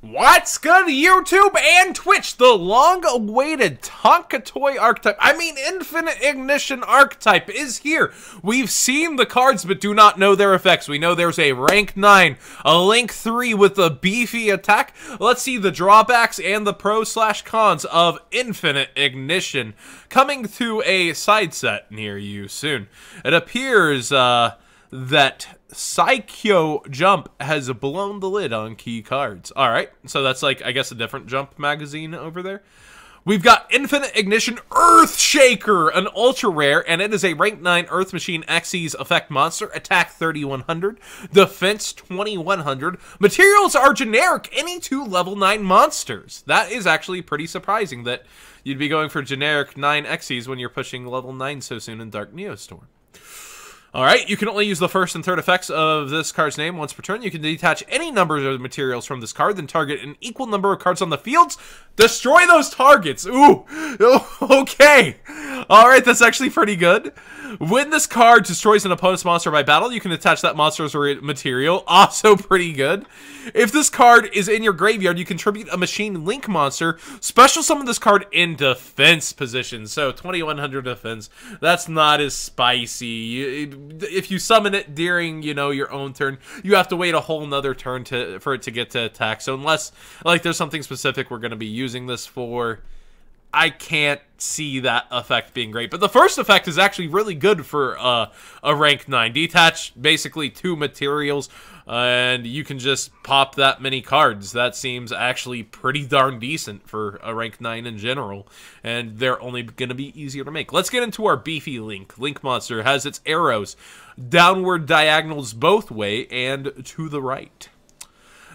What's good, YouTube and Twitch? The long-awaited Tonka Toy archetype, Infinite Ignition archetype is here. We've seen the cards, but do not know their effects. We know there's a rank 9, a link 3 with a beefy attack. Let's see the drawbacks and the pros/cons of Infinite Ignition coming to a side set near you soon. It appears, that Psycho Jump has blown the lid on key cards. Alright, so that's like, I guess, a different Jump magazine over there. We've got Infinite Ignition Earthshaker, an ultra rare, and it is a rank 9 Earth Machine Xyz effect monster. Attack 3100, defense 2100. Materials are generic, any 2 level 9 monsters. That is actually pretty surprising that you'd be going for generic 9 Xyz when you're pushing level 9 so soon in Dark Neostorm. Alright, you can only use the first and third effects of this card's name once per turn. You can detach any number of materials from this card, then target an equal number of cards on the fields. Destroy those targets! Ooh! Okay! Alright, that's actually pretty good. When this card destroys an opponent's monster by battle, you can attach that monster's material. Also pretty good. If this card is in your graveyard, you contribute a Machine Link monster. Special summon this card in defense position. So, 2100 defense. That's not as spicy. If you summon it during, your own turn, you have to wait a whole nother turn for it to get to attack. So, unless, there's something specific we're going to be using this for, I can't see that effect being great. But the first effect is actually really good for a rank 9. Detach basically 2 materials, and you can just pop that many cards. That seems actually pretty darn decent for a rank 9 in general, and they're only going to be easier to make. Let's get into our beefy Link. Link monster has its arrows downward diagonals both way and to the right.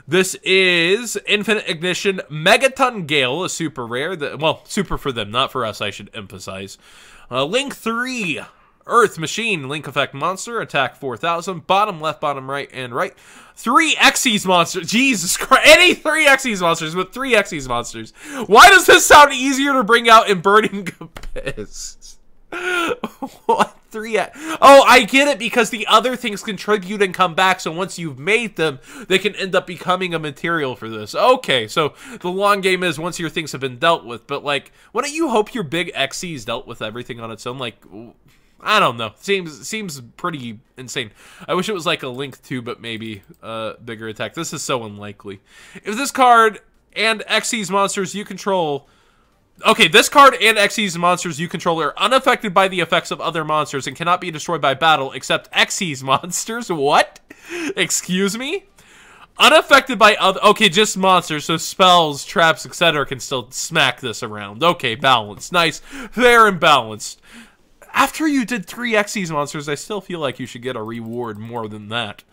This is Infinite Ignition Megaton Gale, a super rare. Super for them, not for us, I should emphasize. Link 3, Earth Machine, Link Effect Monster, attack 4000, bottom left, bottom right, and right. 3 Xyz monsters. Jesus Christ. Any 3 Xyz monsters with 3 Xyz monsters. Why does this sound easier to bring out in Burning Abyss? What? 3? Oh, I get it, because the other things contribute and come back, so once you've made them, they can end up becoming a material for this. Okay, so the long game is once your things have been dealt with, but, why don't you hope your big Xyz dealt with everything on its own? I don't know. Seems pretty insane. I wish it was like a Link 2, but maybe bigger attack. This is so unlikely. If this card and Xyz monsters you control... Okay, this card and Xyz monsters you control are unaffected by the effects of other monsters and cannot be destroyed by battle except Xyz monsters. What? Excuse me? Unaffected by other... Okay, just monsters, so spells, traps, etc. can still smack this around. Okay, balanced. Nice. Fair and balanced. After you did 3 Xyz monsters, I still feel like you should get a reward more than that.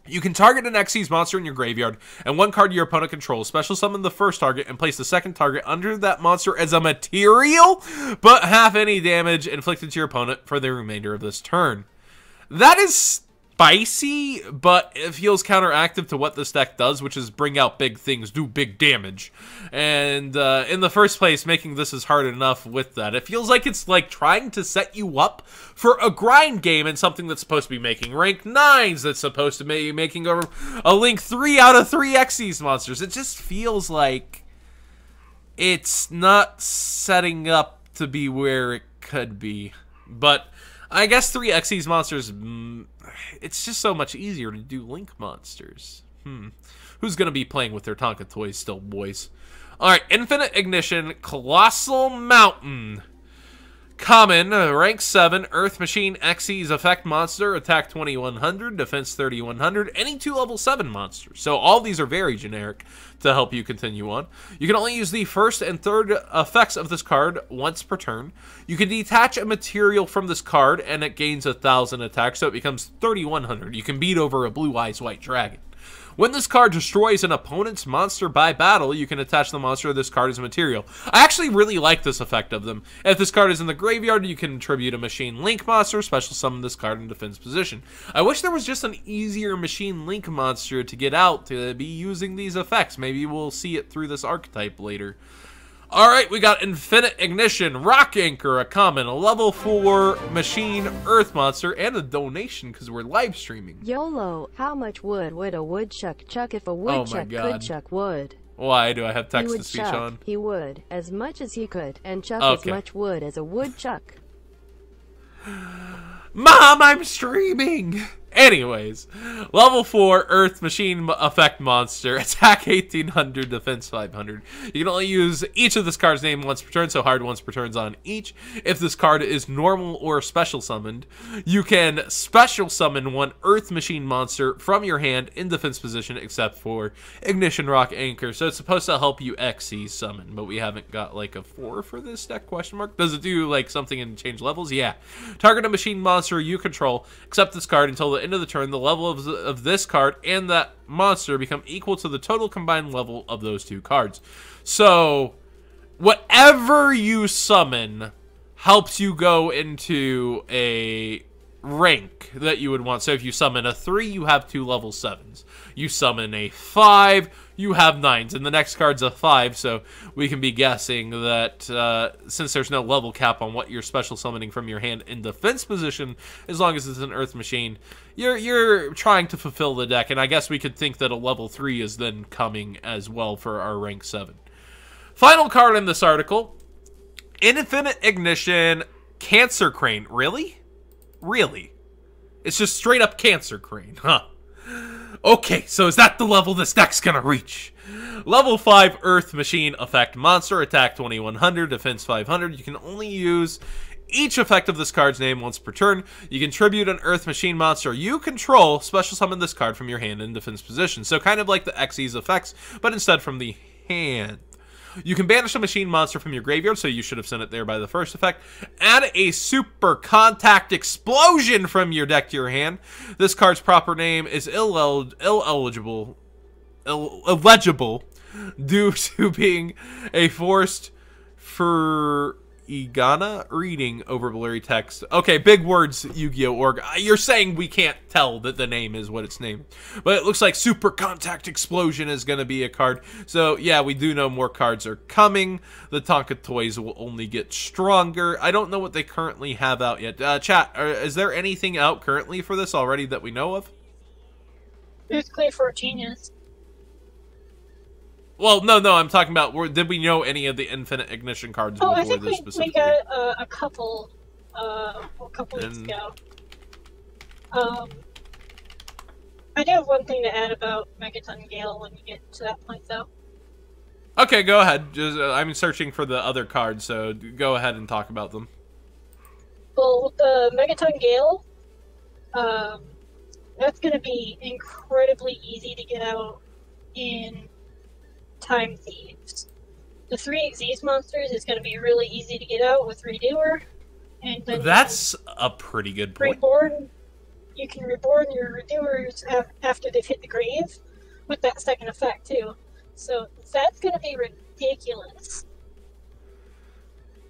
You can target an Xyz monster in your graveyard, and 1 card your opponent controls. Special summon the first target and place the second target under that monster as a material, but half any damage inflicted to your opponent for the remainder of this turn. That is spicy, but it feels counteractive to what this deck does, which is bring out big things, do big damage. And in the first place, making this is hard enough with that. It feels like it's like trying to set you up for a grind game and something that's supposed to be making rank 9s, that's supposed to be making a Link 3 out of 3 Xyz monsters. It just feels like it's not setting up to be where it could be. But I guess 3 Xyz monsters, it's just so much easier to do Link monsters. Who's going to be playing with their Tonka toys still, boys? Alright, Infinite Ignition, Colossal Mountain. Common, rank 7, Earth Machine Xyz effect monster, attack 2100, defense 3100, any 2 level 7 monsters. So all these are very generic to help you continue on. You can only use the first and third effects of this card once per turn. You can detach a material from this card and it gains 1000 attack, so it becomes 3100. You can beat over a Blue Eyes White Dragon. When this card destroys an opponent's monster by battle, you can attach the monster of this card as a material. I actually really like this effect of them. If this card is in the graveyard, you can attribute a Machine Link monster, special summon this card in defense position. I wish there was just an easier Machine Link monster to get out to be using these effects. Maybe we'll see it through this archetype later. Alright, we got Infinite Ignition, Rock Anchor, a common, a level 4 machine Earth Monster, and a donation because we're live streaming. YOLO, how much wood would a woodchuck chuck if a woodchuck could chuck wood? Why do I have text-to-speech on? He would, as much as he could, and chuck as much wood as a woodchuck. Mom, I'm streaming! Anyways, level 4 Earth Machine Effect Monster, attack 1800, defense 500. You can only use each of this card's name once per turn, so hard once per turn on each. If this card is normal or special summoned, you can special summon one Earth Machine Monster from your hand in defense position, except for Ignition Rock Anchor. So it's supposed to help you XC summon, but we haven't got like a 4 for this deck, question mark. Does it do like something and change levels? Yeah. Target a machine monster you control, except this card until the end of the turn. The level of this card and that monster become equal to the total combined level of those two cards. So whatever you summon helps you go into a rank that you would want. So if you summon a 3, you have 2 level 7s. You summon a 5, you have 9s. And the next card's a 5, so we can be guessing that since there's no level cap on what you're special summoning from your hand in defense position, as long as it's an Earth Machine, you're trying to fulfill the deck. And I guess we could think that a level 3 is then coming as well for our rank 7. Final card in this article, Infinite Ignition Cancer Crane. Really? Really? It's just straight up Cancer Crane, huh? Okay, so is that the level this deck's gonna reach? Level 5 Earth Machine Effect Monster, attack 2100, defense 500. You can only use each effect of this card's name once per turn. You can tribute an Earth Machine Monster you control, special summon this card from your hand in defense position. So kind of like the XYZ effects, but instead from the hand. You can banish a machine monster from your graveyard, so you should have sent it there by the first effect. Add a Super Contact Explosion from your deck to your hand. This card's proper name is illegible due to being a forced for Igana reading over blurry text. Okay, big words, Yu-Gi-Oh! Org. You're saying we can't tell that the name is what it's named. But it looks like Super Contact Explosion is going to be a card. So, yeah, we do know more cards are coming. The Tonka toys will only get stronger. I don't know what they currently have out yet. Chat, is there anything out currently for this already that we know of? There's Clay 14, yes. Well, no, I'm talking about, did we know any of the Infinite Ignition cards before this specifically? I think we got a couple weeks ago. I do have one thing to add about Megaton Gale when you get to that point, though. Okay, go ahead. Just, I'm searching for the other cards, so go ahead and talk about them. Well, with the Megaton Gale, that's going to be incredibly easy to get out in Time Thieves. The 3 XYZ monsters is going to be really easy to get out with Redoer. And then that's a pretty good point. Reborn, you can reborn your Redoers after they've hit the grave with that second effect, too. So that's going to be ridiculous.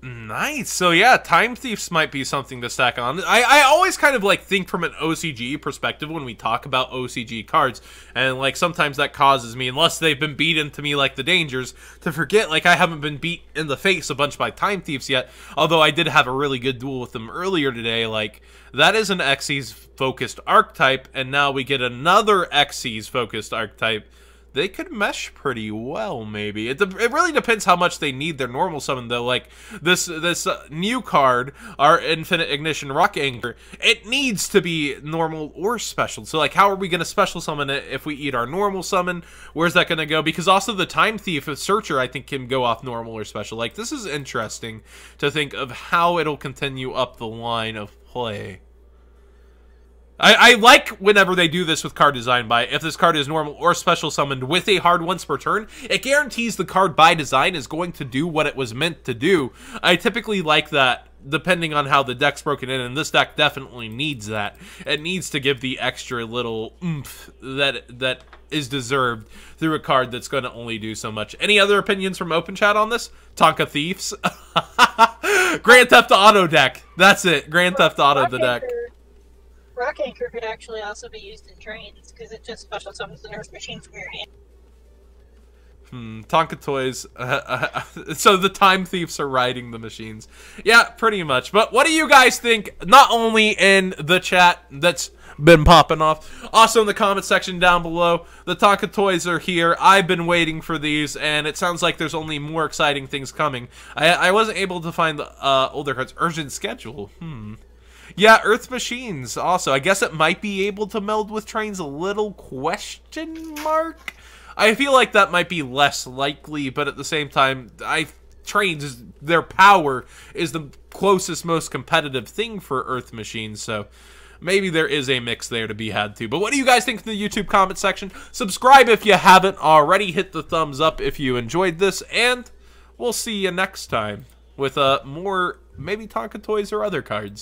Nice. So yeah, Time Thieves might be something to stack on. I always kind of like think from an OCG perspective when we talk about OCG cards, and like sometimes that causes me, unless they've been beaten to me like the Dangers, to forget like I haven't been beat in the face a bunch by Time Thieves yet. Although I did have a really good duel with them earlier today. Like that is an Xyz focused archetype, and now we get another Xyz focused archetype. They could mesh pretty well, maybe. It really depends how much they need their normal summon, though. Like, this new card, our Infinite Ignition Rock Anchor, it needs to be normal or special. So, like, how are we going to special summon it if we eat our normal summon? Where's that going to go? Because also the Time Thief of Searcher, I think, can go off normal or special. Like, this is interesting to think of how it'll continue up the line of play. I like whenever they do this with card design by, if this card is normal or special summoned with a hard once per turn, it guarantees the card by design is going to do what it was meant to do. I typically like that depending on how the deck's broken in, and this deck definitely needs that. It needs to give the extra little oomph that is deserved through a card that's going to only do so much. Any other opinions from Open Chat on this? Tonka Thieves? Grand Theft Auto deck. That's it. Grand Theft Auto the deck. Rock Anchor could actually also be used in trains, because it just special summons the Earth Machine from your hand. Tonka Toys. So the Time Thieves are riding the machines. Yeah, pretty much. But what do you guys think? Not only in the chat that's been popping off, also in the comment section down below. The Tonka Toys are here. I've been waiting for these, and it sounds like there's only more exciting things coming. I wasn't able to find the older cards. Urgent schedule. Yeah, Earth Machines also. I guess it might be able to meld with trains, a little question mark? I feel like that might be less likely, but at the same time, trains, their power is the closest, most competitive thing for Earth Machines, so maybe there is a mix there to be had too. But what do you guys think in the YouTube comment section? Subscribe if you haven't already. Hit the thumbs up if you enjoyed this, and we'll see you next time with more maybe Tonka Toys or other cards.